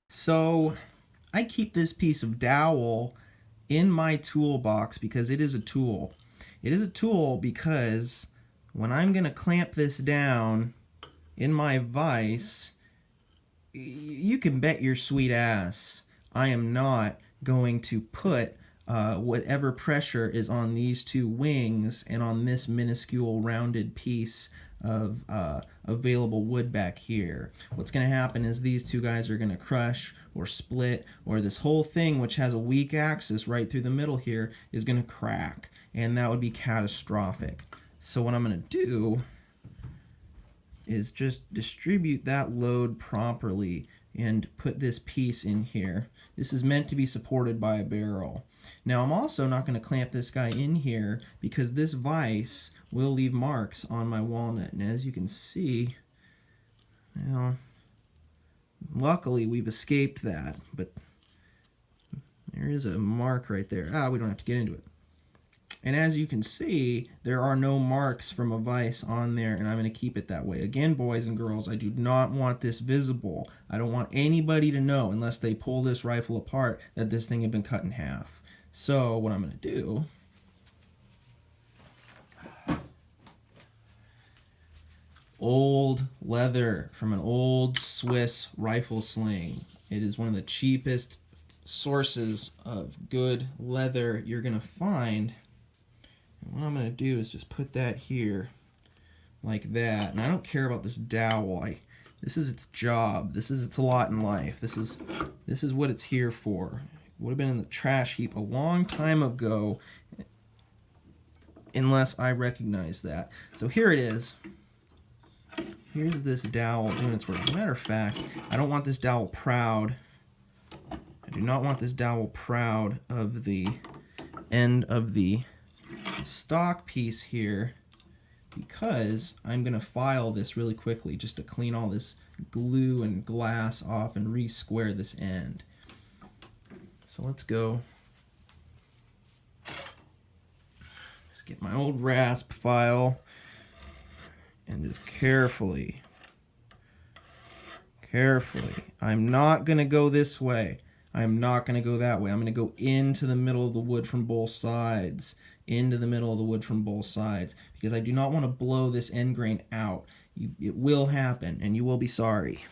So I keep this piece of dowel in my toolbox because it is a tool. It is a tool because when I'm going to clamp this down in my vise, you can bet your sweet ass I am not going to put whatever pressure is on these two wings and on this minuscule rounded piece of available wood back here. What's going to happen is these two guys are going to crush or split, or this whole thing, which has a weak axis right through the middle here, is going to crack, and that would be catastrophic. So what I'm going to do is just distribute that load properly and put this piece in here. This is meant to be supported by a barrel. Now I'm also not going to clamp this guy in here because this vise will leave marks on my walnut, and as you can see, well, luckily we've escaped that, but there is a mark right there. We don't have to get into it. And as you can see, there are no marks from a vise on there, and I'm going to keep it that way. Again, boys and girls, I do not want this visible. I don't want anybody to know, unless they pull this rifle apart, that this thing had been cut in half. So what I'm going to do, old leather from an old Swiss rifle sling. It is one of the cheapest sources of good leather you're going to find. And what I'm going to do is just put that here like that. And I don't care about this dowel. This is its job. This is its lot in life. This is what it's here for. It would have been in the trash heap a long time ago unless I recognize that. So here it is. Here's this dowel doing its work. As a matter of fact, I don't want this dowel proud. I do not want this dowel proud of the end of the stock piece here, because I'm going to file this really quickly just to clean all this glue and glass off and re-square this end. So let's go. Just get my old rasp file and just carefully, I'm not going to go this way. I'm not going to go that way. I'm going to go into the middle of the wood from both sides. Into the middle of the wood from both sides. Because I do not want to blow this end grain out. It will happen, and you will be sorry.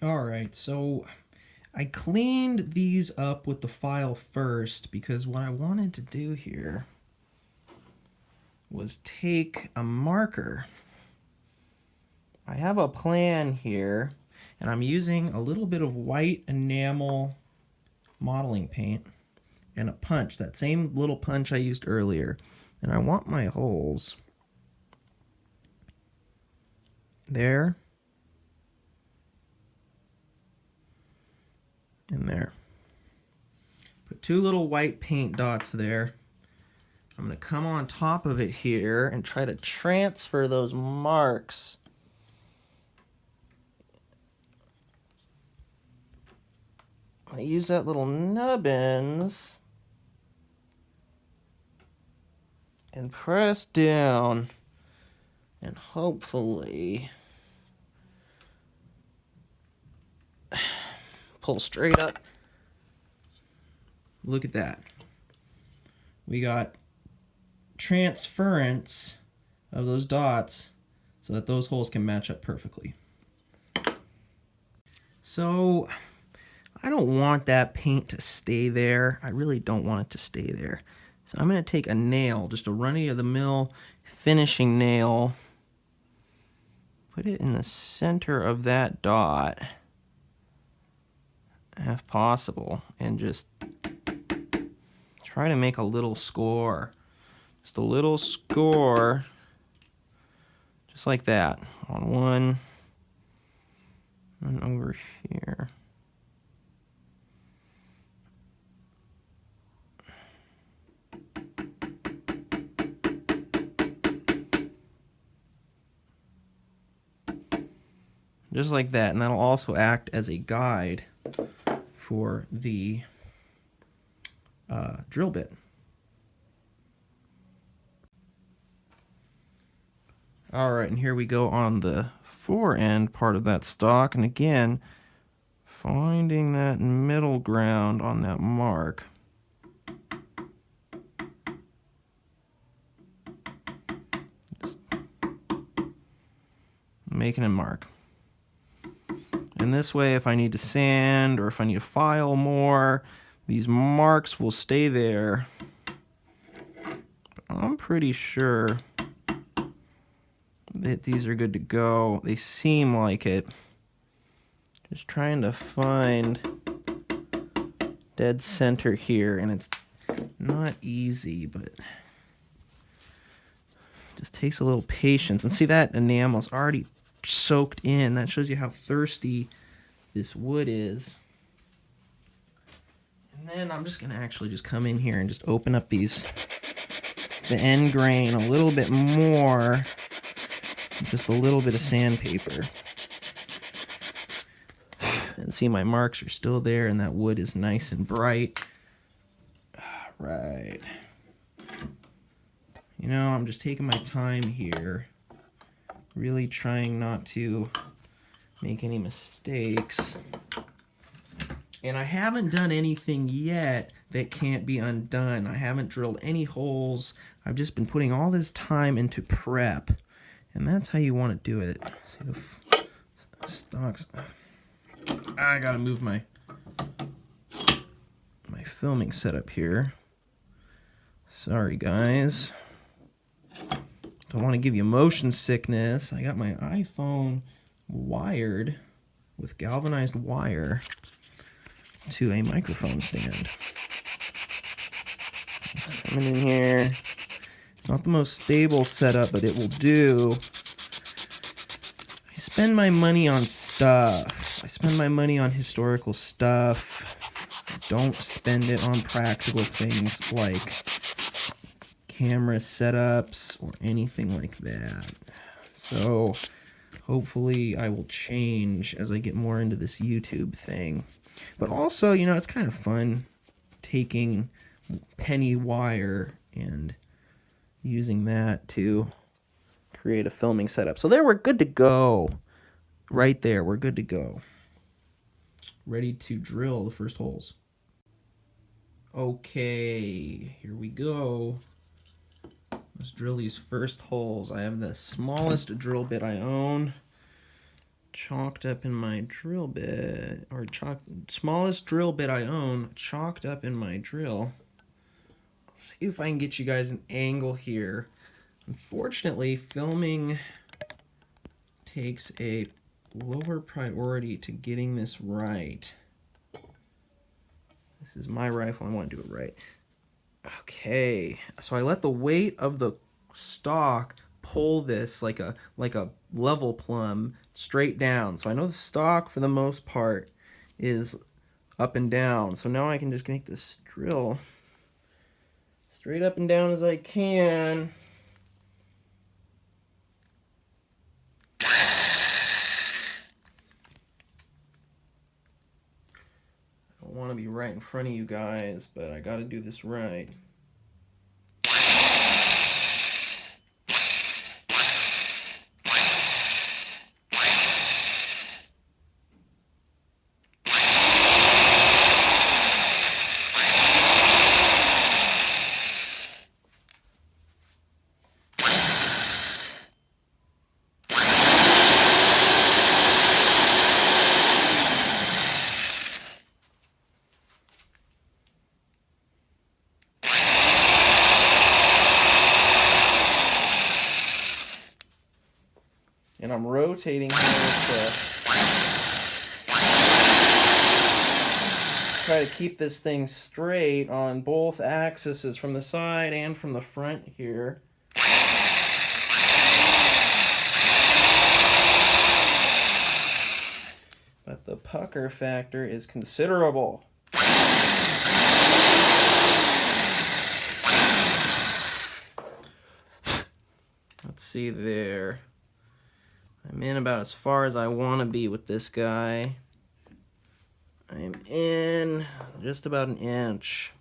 Alright, so I cleaned these up with the file first because what I wanted to do here was take a marker. I have a plan here, and I'm using a little bit of white enamel modeling paint and a punch, that same little punch I used earlier. And I want my holes there and there. Put two little white paint dots there. I'm going to come on top of it here and try to transfer those marks I use that little nubbins and press down and hopefully pull straight up. Look at that. We got transference of those dots so that those holes can match up perfectly. So I don't want that paint to stay there. I really don't want it to stay there. So I'm going to take a nail, just a run-of-the-mill finishing nail, put it in the center of that dot, if possible, and just try to make a little score. Just a little score, just like that, on one, and over here. Just like that, and that'll also act as a guide for the drill bit. Alright, and here we go on the fore end part of that stock, and again, finding that middle ground on that mark. Just making a mark. And this way, if I need to sand or if I need to file more, these marks will stay there. But I'm pretty sure that these are good to go. They seem like it. Just trying to find dead center here, and it's not easy, but just takes a little patience. And see, that enamel's already soaked in. That shows you how thirsty this wood is. And then I'm just gonna actually just come in here and just open up the end grain a little bit more, just a little bit of sandpaper. And see, my marks are still there, and that wood is nice and bright. Right. You know, I'm just taking my time here, really trying not to make any mistakes. And I haven't done anything yet that can't be undone. I haven't drilled any holes. I've just been putting all this time into prep. And that's how you want to do it. See the stocks. I gotta move my filming setup here. Sorry, guys. Don't want to give you motion sickness. I got my iPhone wired with galvanized wire to a microphone stand. It's coming in here. It's not the most stable setup, but it will do. I spend my money on stuff. I spend my money on historical stuff. I don't spend it on practical things like camera setups or anything like that. So hopefully I will change as I get more into this YouTube thing. But also, you know, it's kind of fun taking penny wire and using that to create a filming setup. So there, we're good to go. Right there, we're good to go. Ready to drill the first holes. Okay, here we go. Let's drill these first holes. I have the smallest drill bit I own chalked up in my drill bit, or smallest drill bit I own chalked up in my drill. Let's see if I can get you guys an angle here. Unfortunately, filming takes a lower priority to getting this right. This is my rifle, I want to do it right. Okay, so I let the weight of the stock pull this like a level plumb straight down. So I know the stock for the most part is up and down. So now I can just make this drill straight up and down as I can. I don't want to be right in front of you guys, but I got to do this right. and I'm rotating here to try to keep this thing straight on both axes from the side and from the front here. But the pucker factor is considerable. Let's see there. I'm in about as far as I want to be with this guy. I'm in just about an inch.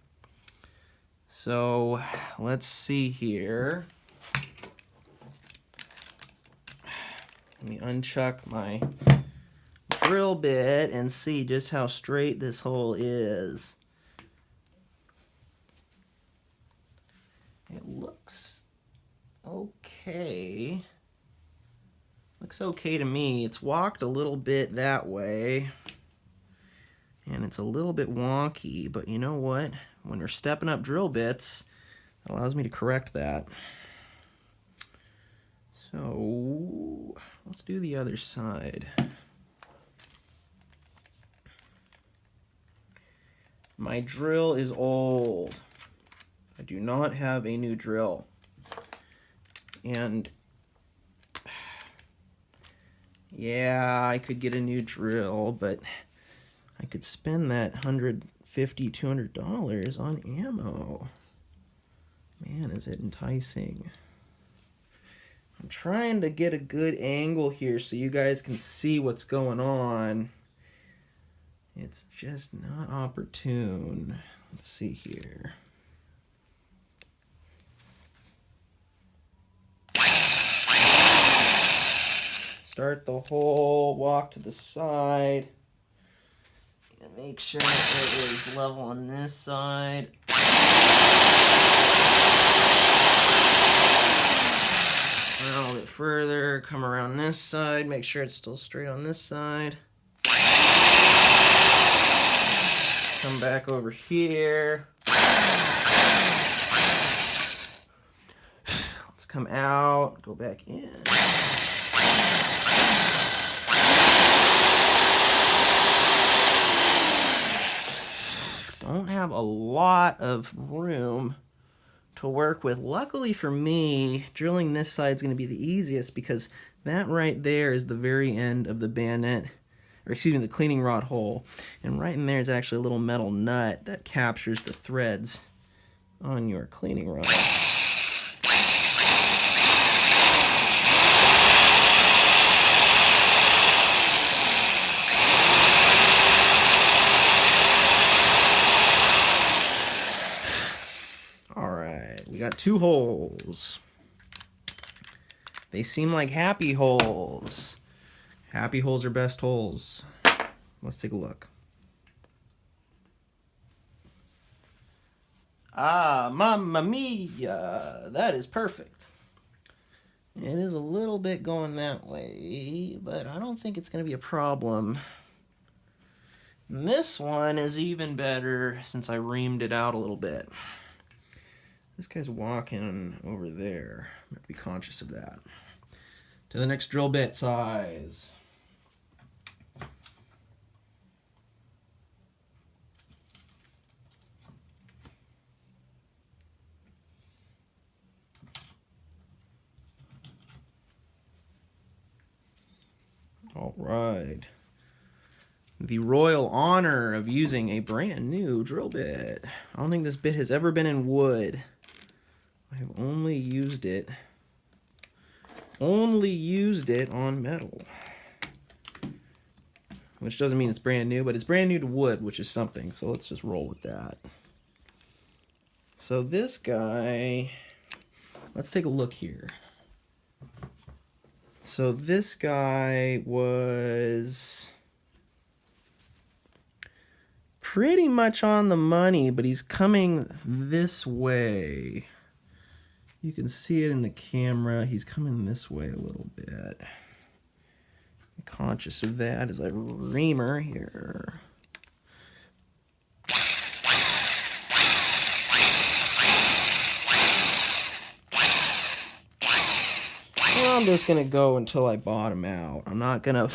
So let's see here. Let me unchuck my drill bit and see just how straight this hole is. It looks okay. Looks okay to me. It's walked a little bit that way. And it's a little bit wonky, but you know what? When we're stepping up drill bits, it allows me to correct that. So let's do the other side. My drill is old. I do not have a new drill. And yeah, I could get a new drill, but I could spend that $150, $200 on ammo. Man, is it enticing. I'm trying to get a good angle here so you guys can see what's going on. It's just not opportune. Let's see here. Start the hole, walk to the side. And make sure it is level on this side. A little bit further, come around this side, make sure it's still straight on this side. Come back over here. Let's come out, go back in. Don't have a lot of room to work with. Luckily for me, drilling this side is going to be the easiest because that right there is the very end of the bayonet, or excuse me, the cleaning rod hole. And right in there is actually a little metal nut that captures the threads on your cleaning rod. We got 2 holes. They seem like happy holes. Happy holes are best holes. Let's take a look. Ah, mamma mia! That is perfect. It is a little bit going that way, but I don't think it's going to be a problem. And this one is even better since I reamed it out a little bit. This guy's walking over there. I'm going to be conscious of that. To the next drill bit size. All right. The royal honor of using a brand new drill bit. I don't think this bit has ever been in wood. I have only used it on metal. Which doesn't mean it's brand new, but it's brand new to wood, which is something. So let's just roll with that. So this guy, let's take a look here. So this guy was pretty much on the money, but he's coming this way. You can see it in the camera. He's coming this way a little bit. I'm conscious of that as I reamer here. I'm just going to go until I bottom out. I'm not going to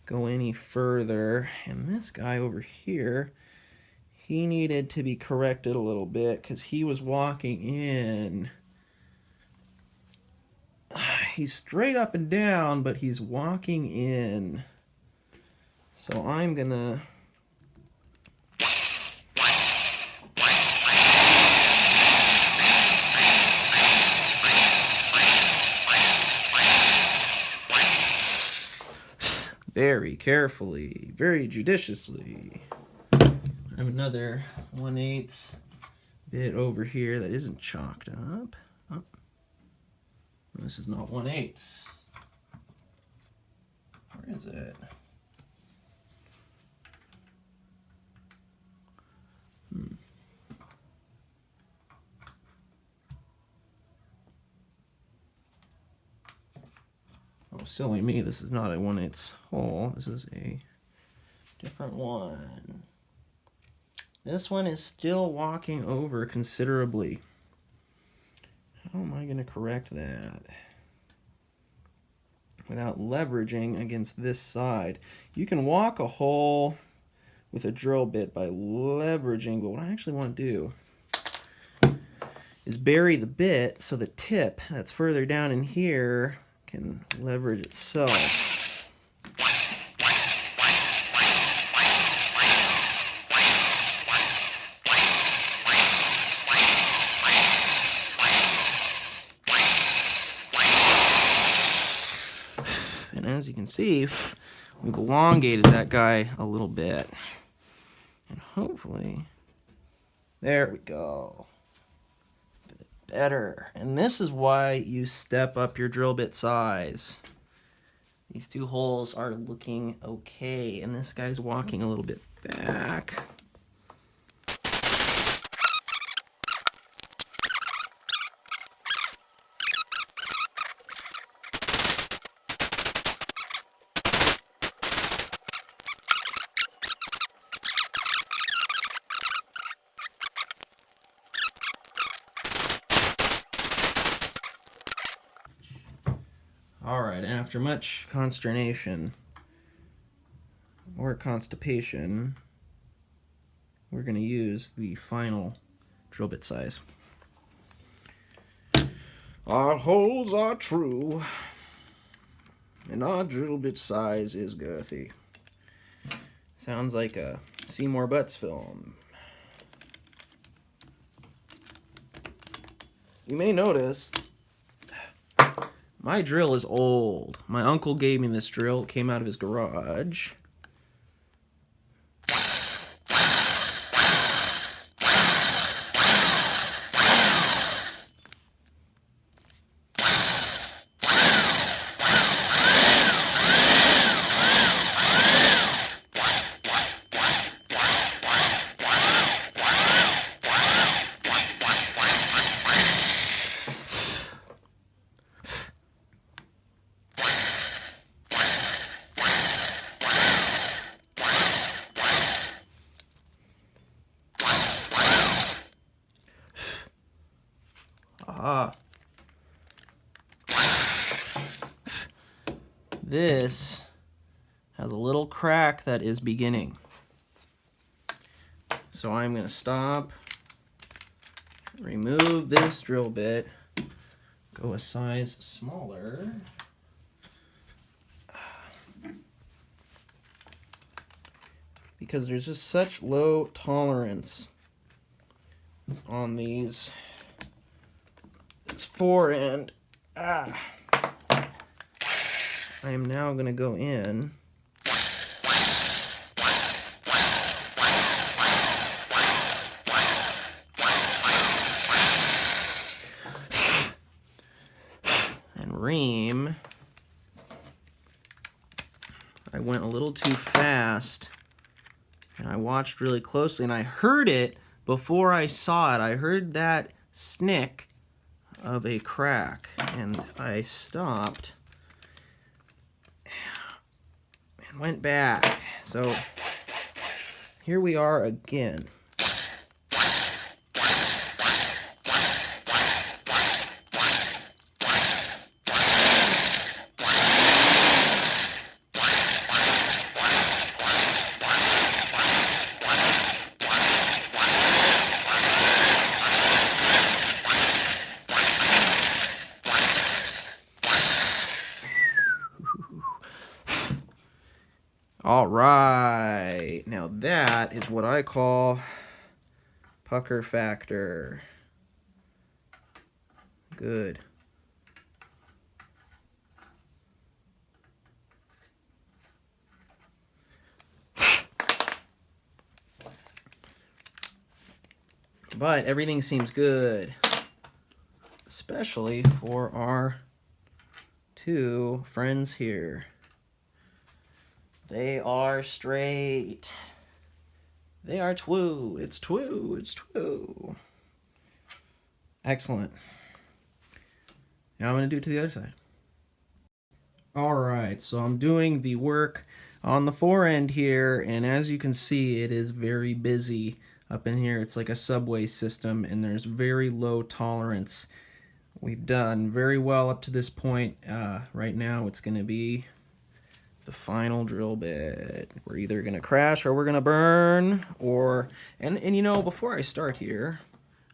go any further. And this guy over here, he needed to be corrected a little bit because he was walking in. He's straight up and down, but he's walking in. So I'm going to... very carefully, very judiciously. I have another 1/8 bit over here that isn't chalked up. Oh. This is not 1/8. Where is it? Oh, silly me, this is not a 1/8 hole. This is a different one. This one is still walking over considerably. How am I going to correct that without leveraging against this side? You can walk a hole with a drill bit by leveraging, but what I actually want to do is bury the bit so the tip that's further down in here can leverage itself. And as you can see, we've elongated that guy a little bit. And hopefully, there we go. Better. And this is why you step up your drill bit size. These two holes are looking okay, and this guy's walking a little bit back. Alright, after much consternation or constipation, we're going to use the final drill bit size. Our holes are true, and our drill bit size is girthy. Sounds like a Seymour Butts film. You may notice my drill is old. My uncle gave me this drill. It came out of his garage. This has a little crack that is beginning. So I'm going to stop, remove this drill bit, go a size smaller. Because there's just such low tolerance on these. It's forend. I am now going to go in and ream. I went a little too fast, and I watched really closely, and I heard it before I saw it. I heard that snick of a crack, and I stopped and went back. So here we are again. All right, now that is what I call pucker factor. Good. But everything seems good, especially for our two friends here. They are straight. They are twoo. It's twoo. It's twoo. Excellent. Now I'm going to do it to the other side. All right, so I'm doing the work on the fore end here, and as you can see, it is very busy up in here. It's like a subway system, and there's very low tolerance. We've done very well up to this point. Right now, it's going to be the final drill bit. We're either going to crash or we're going to burn, or and you know, before I start here,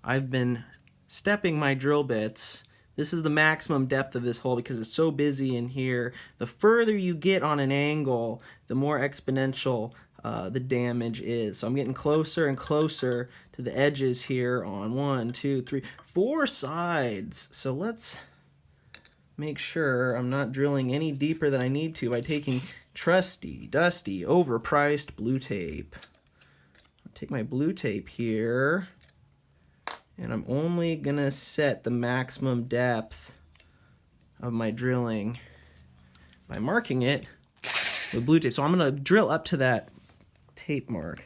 I've been stepping my drill bits. This is the maximum depth of this hole because it's so busy in here. The further you get on an angle, the more exponential the damage is. So I'm getting closer and closer to the edges here on 1, 2, 3, 4 sides. So let's make sure I'm not drilling any deeper than I need to by taking trusty, dusty, overpriced blue tape. I'll take my blue tape here, and I'm only gonna set the maximum depth of my drilling by marking it with blue tape. So I'm gonna drill up to that tape mark.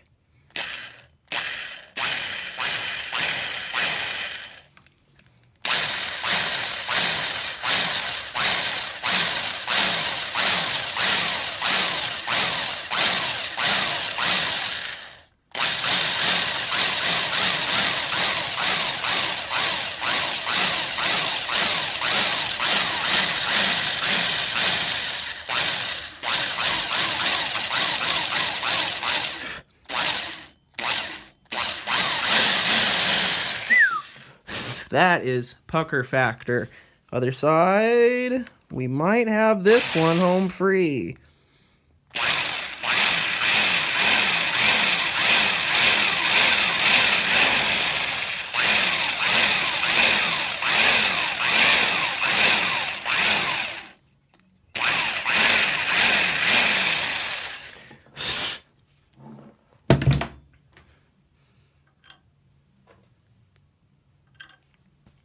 That is pucker factor. Other side, we might have this one home free.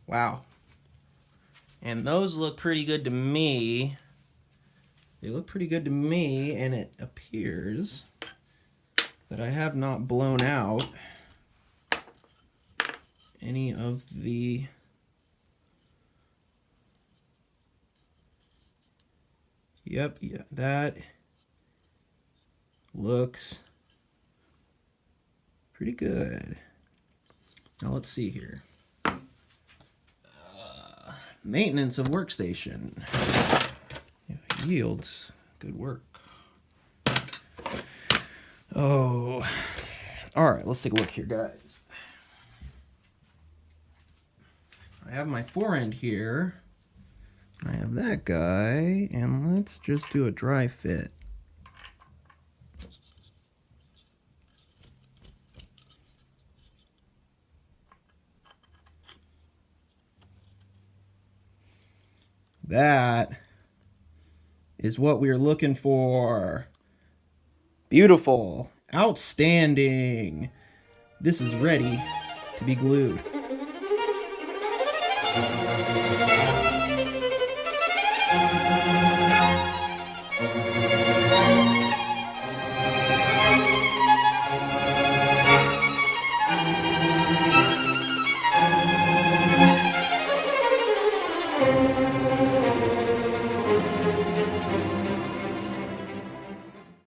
Wow. And those look pretty good to me. They look pretty good to me, and it appears that I have not blown out any of the Yep, yeah, that looks pretty good. Now let's see here. Maintenance of workstation. Yeah, yields good work. Oh, all right, let's take a look here, guys. I have my fore end here. I have that guy, and let's just do a dry fit. That is what we're looking for. Beautiful. Outstanding. This is ready to be glued.